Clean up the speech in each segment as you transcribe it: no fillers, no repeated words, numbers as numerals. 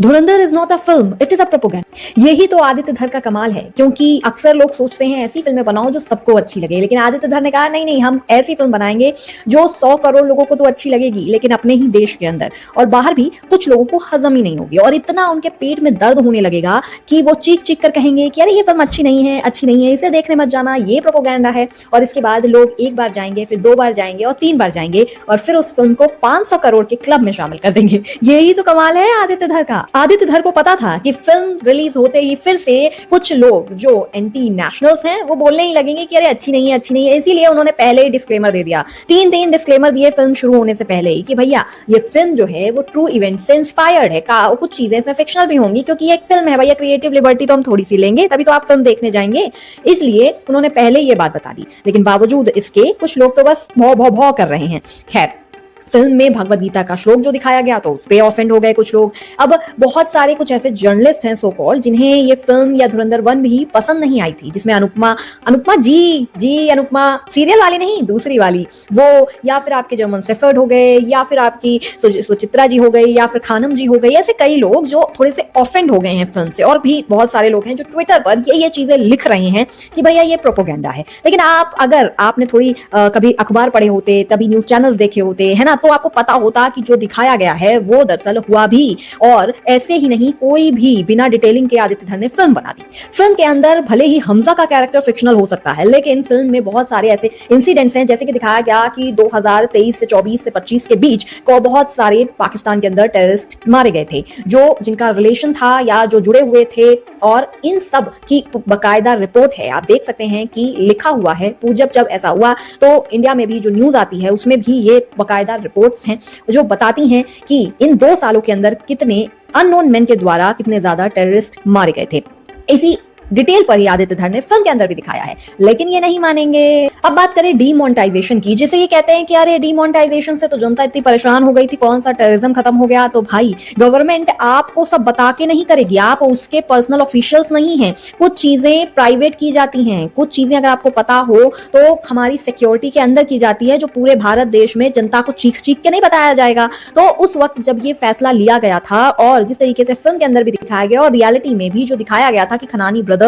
Dhurandhar is not a film, it is a propaganda. यही तो आदित्य धर का कमाल है, क्योंकि अक्सर लोग सोचते हैं ऐसी फिल्में बनाओ जो सबको अच्छी लगे, लेकिन आदित्य धर ने कहा नहीं नहीं, हम ऐसी फिल्म बनाएंगे जो 100 करोड़ लोगों को तो अच्छी लगेगी, लेकिन अपने ही देश के अंदर और बाहर भी कुछ लोगों को हजम ही नहीं होगी और इतना उनके पेट में दर्द होने लगेगा कि वो चीख चीख कर कहेंगे कि अरे ये फिल्म अच्छी नहीं है, अच्छी नहीं है, इसे देखने मत जाना, ये प्रोपेगेंडा है। और इसके बाद लोग एक बार जाएंगे, फिर 2 बार जाएंगे और 3 बार जाएंगे और फिर उस फिल्म को 500 करोड़ के क्लब में शामिल कर देंगे। यही तो कमाल है आदित्य धर का। आदित्य धर को पता था कि फिल्म रिलीज होते ही फिर से कुछ लोग जो एंटी नेशनल्स हैं वो बोलने ही लगेंगे कि अरे अच्छी नहीं है, अच्छी नहीं है। इसीलिए उन्होंने पहले ही डिस्क्लेमर दे दिया, 3 डिस्क्लेमर दिए फिल्म शुरू होने से पहले ही कि भैया ये फिल्म जो है वो ट्रू इवेंट से इंस्पायर्ड है, कुछ चीजें इसमें फिक्शनल भी होंगी क्योंकि ये एक फिल्म है भैया, क्रिएटिव लिबर्टी तो हम थोड़ी सी लेंगे, तभी तो आप फिल्म देखने जाएंगे। इसलिए उन्होंने पहले ये बात बता दी, लेकिन बावजूद इसके कुछ लोग तो बस भौ भौ भौ कर रहे हैं। खैर, फिल्म में भगवद गीता का श्लोक जो दिखाया गया तो उस पे ऑफेंड हो गए कुछ लोग। अब बहुत सारे कुछ ऐसे जर्नलिस्ट हैं सो कॉल्ड जिन्हें ये फिल्म या धुरंधर 1 भी पसंद नहीं आई थी, जिसमें अनुपमा अनुपमा सीरियल वाली नहीं, दूसरी वाली वो, या फिर आपके जर्मन शेफर्ड हो गए, या फिर आपकी सुचित्रा जी हो गई, या फिर खानम जी हो गई। ऐसे कई लोग जो थोड़े से ऑफेंड हो गए हैं फिल्म से, और भी बहुत सारे लोग हैं जो ट्विटर पर ये चीजें लिख रहे हैं कि भैया ये प्रोपेगेंडा है। लेकिन अगर आपने थोड़ी कभी अखबार पढ़े होते, तभी न्यूज चैनल्स देखे होते है ना, तो आपको पता होता कि जो दिखाया गया है वो दरअसल हुआ भी। और ऐसे ही नहीं, कोई भी बिना डिटेलिंग के आदित्य धर ने फिल्म बना दी। फिल्म के अंदर भले ही हमजा का कैरेक्टर फिक्शनल हो सकता है, लेकिन फिल्म में बहुत सारे ऐसे इंसिडेंट्स हैं, जैसे कि दिखाया गया कि 2023 से 24 से 25 के बीच को बहुत सारे पाकिस्तान के अंदर टेररिस्ट मारे गए थे, जो जिनका रिलेशन था या जो जुड़े हुए थे, और इन सब की बकायदा रिपोर्ट है। आप देख सकते हैं कि लिखा हुआ है। जब ऐसा हुआ तो इंडिया में भी जो न्यूज आती है उसमें भी ये बकायदा रिपोर्ट्स हैं जो बताती हैं कि इन 2 सालों के अंदर कितने अननोन मैन के द्वारा कितने ज्यादा टेररिस्ट मारे गए थे। इसी डिटेल पर ही आदित्य धर ने फिल्म के अंदर भी दिखाया है, लेकिन ये नहीं मानेंगे। अब बात करें डीमोनेटाइजेशन की, जिसे ये कहते हैं कि अरे डीमोनेटाइजेशन से तो जनता इतनी परेशान हो गई थी, कौन सा टेररिज्म खत्म हो गया। तो भाई, गवर्नमेंट आपको सब बता के नहीं करेगी, आप उसके पर्सनल ऑफिशियल्स नहीं हैं। कुछ चीजें प्राइवेट की जाती हैं, कुछ चीजें अगर आपको पता हो तो हमारी सिक्योरिटी के अंदर की जाती है, जो पूरे भारत देश में जनता को चीख चीख के नहीं बताया जाएगा। तो उस वक्त जब ये फैसला लिया गया था, और जिस तरीके से फिल्म के अंदर भी दिखाया गया और रियलिटी में भी जो दिखाया गया था कि खनानी ब्रदर्स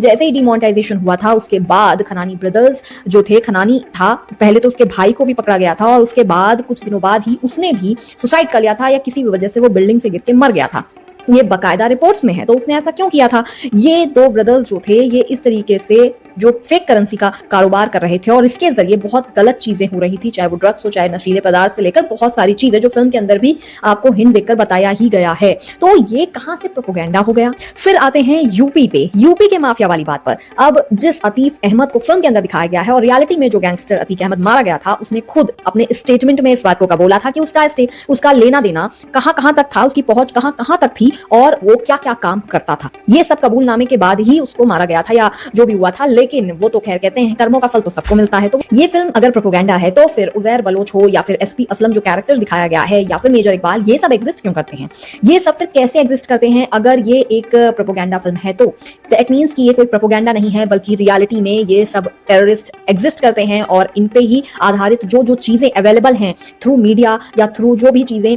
जैसे ही डिमोनेटाइजेशन हुआ था, उसके बाद खनानी ब्रदर्स जो थे, खनानी था पहले, तो उसके भाई को भी पकड़ा गया था और उसके बाद कुछ दिनों बाद ही उसने भी सुसाइड कर लिया था, या किसी भी वजह से वो बिल्डिंग से गिर के मर गया था। ये बकायदा रिपोर्ट्स में है। तो उसने ऐसा क्यों किया था? ये 2 ब्रदर्स जो थे, ये इस तरीके से जो फेक करेंसी का कारोबार कर रहे थे और इसके जरिए बहुत गलत चीजें हो रही थी, चाहे वो ड्रग्स हो, चाहे नशीले पदार्थ से लेकर बहुत सारी चीजें जो फिल्म के अंदर भी आपको हिंट देकर बताया ही गया है। तो ये कहां से प्रोपेगेंडा हो गया? फिर आते हैं यूपी पे, यूपी के माफिया वाली बात पर। अब जिस अतीफ अहमद को फिल्म के अंदर दिखाया गया है और रियलिटी में जो गैंगस्टर अतीक अहमद मारा गया था, उसने खुद अपने स्टेटमेंट में इस बात को बोला था कि उसका लेना देना कहां तक था, उसकी पहुंच कहां तक थी और वो क्या क्या काम करता था। ये सब कबूलनामे के बाद ही उसको मारा गया था या जो भी हुआ था। लेकिन वो तो खैर कहते हैं कर्मों का फल तो सबको मिलता है। तो ये फिल्म अगर प्रोपेगेंडा है तो फिर उजैर बलोच हो या फिर एसपी असलम जो कैरेक्टर दिखाया गया है या फिर मेजर इकबाल, ये सब एग्जिस्ट क्यों करते हैं? ये सब फिर कैसे एग्जिस्ट करते हैं? अगर ये एक प्रोपेगेंडा फिल्म है तो दैट मींस कि ये कोई प्रोपेगेंडा नहीं है, बल्कि रियलिटी में ये सब टेररिस्ट एग्जिस्ट करते हैं और इन पे ही आधारित जो चीजें अवेलेबल हैं थ्रू मीडिया या थ्रू जो भी चीजें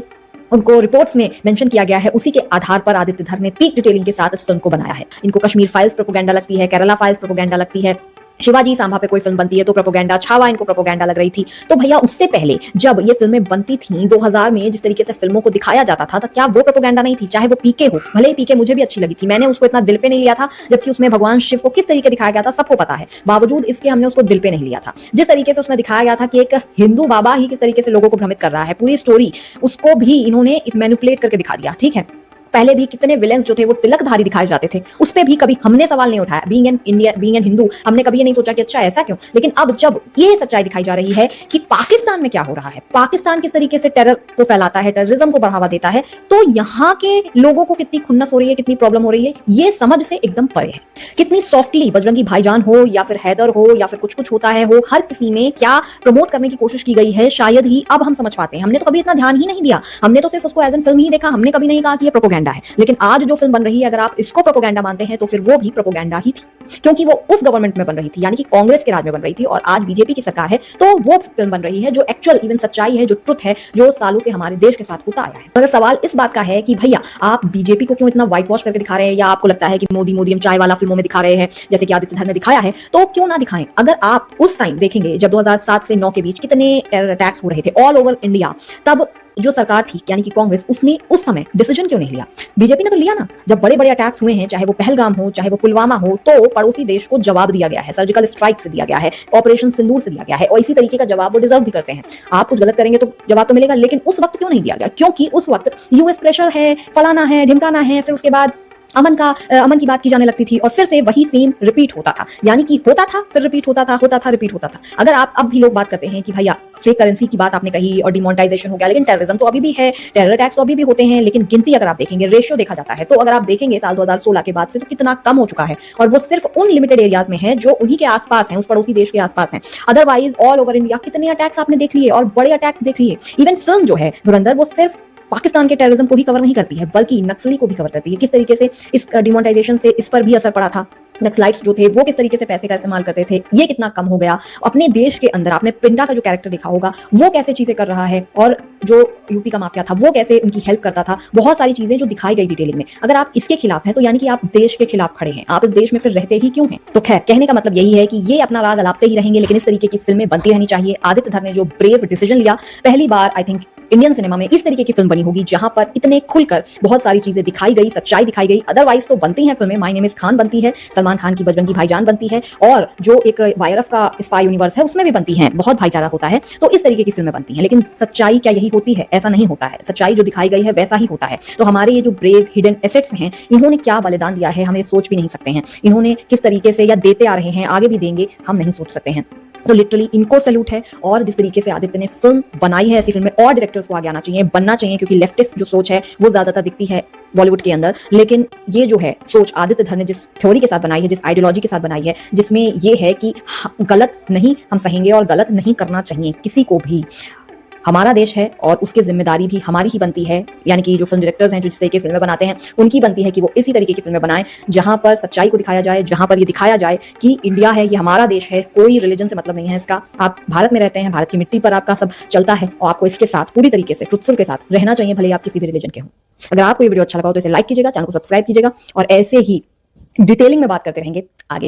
उनको रिपोर्ट्स में मेंशन किया गया है, उसी के आधार पर आदित्य धर ने पीक डिटेलिंग के साथ इस फिल्म को बनाया है। इनको कश्मीर फाइल्स प्रोपेगेंडा लगती है, केरला फाइल्स प्रोपेगेंडा लगती है, शिवाजी सांभा पे कोई फिल्म बनती है तो प्रोपेगेंडा, छावा इनको प्रोपेगेंडा लग रही थी। तो भैया उससे पहले जब ये फिल्में बनती थी 2000 में, जिस तरीके से फिल्मों को दिखाया जाता था, तो क्या वो प्रोपेगेंडा नहीं थी? चाहे वो पीके हो, भले ही पीके मुझे भी अच्छी लगी थी, मैंने उसको इतना दिल पे नहीं लिया था, जबकि उसमें भगवान शिव को किस तरीके दिखाया गया था सबको पता है, बावजूद इसके हमने उसको दिल पे नहीं लिया था। जिस तरीके से उसमें दिखाया गया था कि एक हिंदू बाबा ही किस तरीके से लोगों को भ्रमित कर रहा है, पूरी स्टोरी उसको भी इन्होंने मैनिपुलेट करके दिखा दिया। ठीक है, पहले भी कितने विलेंस जो थे वो तिलकधारी दिखाए जाते थे, उस पे भी कभी हमने सवाल नहीं उठाया। Being an India, being an Hindu, हमने कभी ये नहीं सोचा कि अच्छा ऐसा क्यों। लेकिन अब जब ये सच्चाई दिखाई जा रही है कि पाकिस्तान में क्या हो रहा है, पाकिस्तान किस तरीके से टेरर को फैलाता है, टेररिज्म को बढ़ावा देता है, तो यहाँ के लोगों को कितनी खुन्नस हो रही है, कितनी प्रॉब्लम हो रही है, ये समझ से एकदम परे है। कितनी सॉफ्टली बजरंगी भाईजान हो या फिर हैदर हो या फिर कुछ होता है हो, हर किसी में क्या प्रमोट करने की कोशिश की गई है, शायद ही अब हम समझ पाते हैं। हमने तो कभी इतना ध्यान ही नहीं दिया, हमने तो सिर्फ उसको एज एन फिल्म ही देखा, हमने कभी नहीं कहा कि ये प्रोपेगेंडा प्रोपोगेंडा है। लेकिन आज जो फिल्म बन रही है, अगर आप इसको प्रोपोगेंडा मानते हैं तो फिर वो भी प्रोपोगेंडा ही थी, क्योंकि वो उस गवर्नमेंट में बन रही थी, यानी कि कांग्रेस के राज में बन रही थी, और आज बीजेपी की सरकार है, तो वो फिल्म बन रही है जो एक्चुअल इवन सच्चाई है, जो ट्रुथ है, जो सालों से हमारे देश के साथ होता आया है। अगर सवाल इस बात का है कि भैया आप बीजेपी को क्यों इतना व्हाइट वॉश करके दिखा रहे हैं, या आपको लगता है कि मोदी मोदी हम चाय वाला फिल्मों में दिखा रहे हैं जैसे कि आदित्य धर ने दिखाया है, तो क्यों ना दिखाएं। अगर आप उस टाइम देखेंगे जब 2007 से 9 के बीच कितने टेरर अटैक्स हो रहे थे ऑल ओवर इंडिया, तब जो सरकार थी यानी कि कांग्रेस, उसने उस समय डिसीजन क्यों नहीं लिया? बीजेपी ने तो लिया ना। जब बड़े बड़े अटैक्स हुए हैं, चाहे वो पहलगाम हो, चाहे वो पुलवामा हो, तो पड़ोसी देश को जवाब दिया गया है, सर्जिकल स्ट्राइक से दिया गया है, ऑपरेशन सिंदूर से दिया गया है, और इसी तरीके का जवाब वो डिजर्व भी करते हैं। आप कुछ गलत करेंगे तो जवाब तो मिलेगा, लेकिन उस वक्त क्यों नहीं दिया गया? क्योंकि उस वक्त यूएस प्रेशर है, फलाना है, ढिमकाना है, फिर उसके बाद अमन की बात की जाने लगती थी, और फिर से वही सेम रिपीट होता था, यानी कि होता था फिर रिपीट होता था, होता था रिपीट होता था। अगर आप अब भी लोग बात करते हैं कि भैया फेक करेंसी की बात आपने कही और डिमोनेटाइजेशन हो गया, लेकिन टेररिज्म तो अभी भी है, टेरर अटैक्स तो अभी भी होते हैं, लेकिन गिनती अगर आप देखेंगे, रेशियो देखा जाता है, तो अगर आप देखेंगे साल 2016 के बाद से तो कितना कम हो चुका है, और वो सिर्फ उन लिमिटेड एरियाज में है जो उन्हीं के आसपास हैं, उस पड़ोसी देश के आसपास हैं। अदरवाइज ऑल ओवर इंडिया कितने अटैक्स आपने देख लिए, और बड़े अटैक्स देख लिए। इवन फिल्म जो है धुरंधर, वो सिर्फ पाकिस्तान के टेररिज्म को ही कवर नहीं करती है, बल्कि नक्सली को भी कवर करती है। किस तरीके से इस डिमोनेटाइजेशन से इस पर भी असर पड़ा था, नक्सलाइट्स जो थे वो किस तरीके से पैसे का इस्तेमाल करते थे, ये कितना कम हो गया। अपने देश के अंदर आपने पिंडा का जो कैरेक्टर देखा होगा, वो कैसे चीजें कर रहा है, और जो यूपी का माफिया था वो कैसे उनकी हेल्प करता था, बहुत सारी चीजें जो दिखाई गई डिटेलिंग में। अगर आप इसके खिलाफ हैं तो यानी कि आप देश के खिलाफ खड़े हैं, आप इस देश में फिर रहते ही क्यों हैं? तो खैर, कहने का मतलब यही है कि ये अपना राग अलापते ही रहेंगे, लेकिन इस तरीके की फिल्में बनती रहनी चाहिए। आदित्य धर ने जो ब्रेव डिसीजन लिया, पहली बार आई थिंक इंडियन सिनेमा में इस तरीके की फिल्म बनी होगी जहां पर इतने खुलकर बहुत सारी चीजें दिखाई गई, सच्चाई दिखाई गई। अदरवाइज तो बनती हैं फिल्में, माय नेम इज खान बनती है, सलमान खान की बजरंगी भाईजान बनती है, और जो एक वायरस का स्पाई यूनिवर्स है उसमें भी बनती हैं, बहुत भाईचारा होता है, तो इस तरीके की फिल्में बनती हैं। लेकिन सच्चाई क्या यही होती है? ऐसा नहीं होता है। सच्चाई जो दिखाई गई है वैसा ही होता है। तो हमारे ये जो ब्रेव हिडन एसेट्स हैं, इन्होंने क्या बलिदान दिया है, हमें सोच भी नहीं सकते हैं। इन्होंने किस तरीके से या देते आ रहे हैं, आगे भी देंगे, हम नहीं सोच सकते हैं। तो लिटरली इनको सैल्यूट है। और जिस तरीके से आदित्य ने फिल्म बनाई है, ऐसी फिल्में और डायरेक्टर्स को आगे आना चाहिए, बनना चाहिए, क्योंकि लेफ्टिस्ट जो सोच है वो ज्यादातर दिखती है बॉलीवुड के अंदर। लेकिन ये जो है सोच आदित्य धर ने जिस थ्योरी के साथ बनाई है, जिस आइडियोलॉजी के साथ बनाई है, जिसमें ये है कि गलत नहीं हम सहेंगे और गलत नहीं करना चाहिए किसी को भी। हमारा देश है और उसकी जिम्मेदारी भी हमारी ही बनती है, यानी कि जो फिल्म डायरेक्टर्स हैं जो जिस तरीके की फिल्में बनाते हैं, उनकी बनती है कि वो इसी तरीके की फिल्में बनाएं जहां पर सच्चाई को दिखाया जाए, जहां पर ये दिखाया जाए कि इंडिया है, ये हमारा देश है, कोई रिलीजन से मतलब नहीं है इसका। आप भारत में रहते हैं, भारत की मिट्टी पर आपका सब चलता है, और आपको इसके साथ पूरी तरीके से ट्रुथफुल के साथ रहना चाहिए, भले आप किसी भी रिलीजन के हों। अगर आपको ये वीडियो अच्छा लगा हो तो इसे लाइक कीजिएगा, चैनल को सब्सक्राइब कीजिएगा, और ऐसे ही डिटेलिंग में बात करते रहेंगे आगे।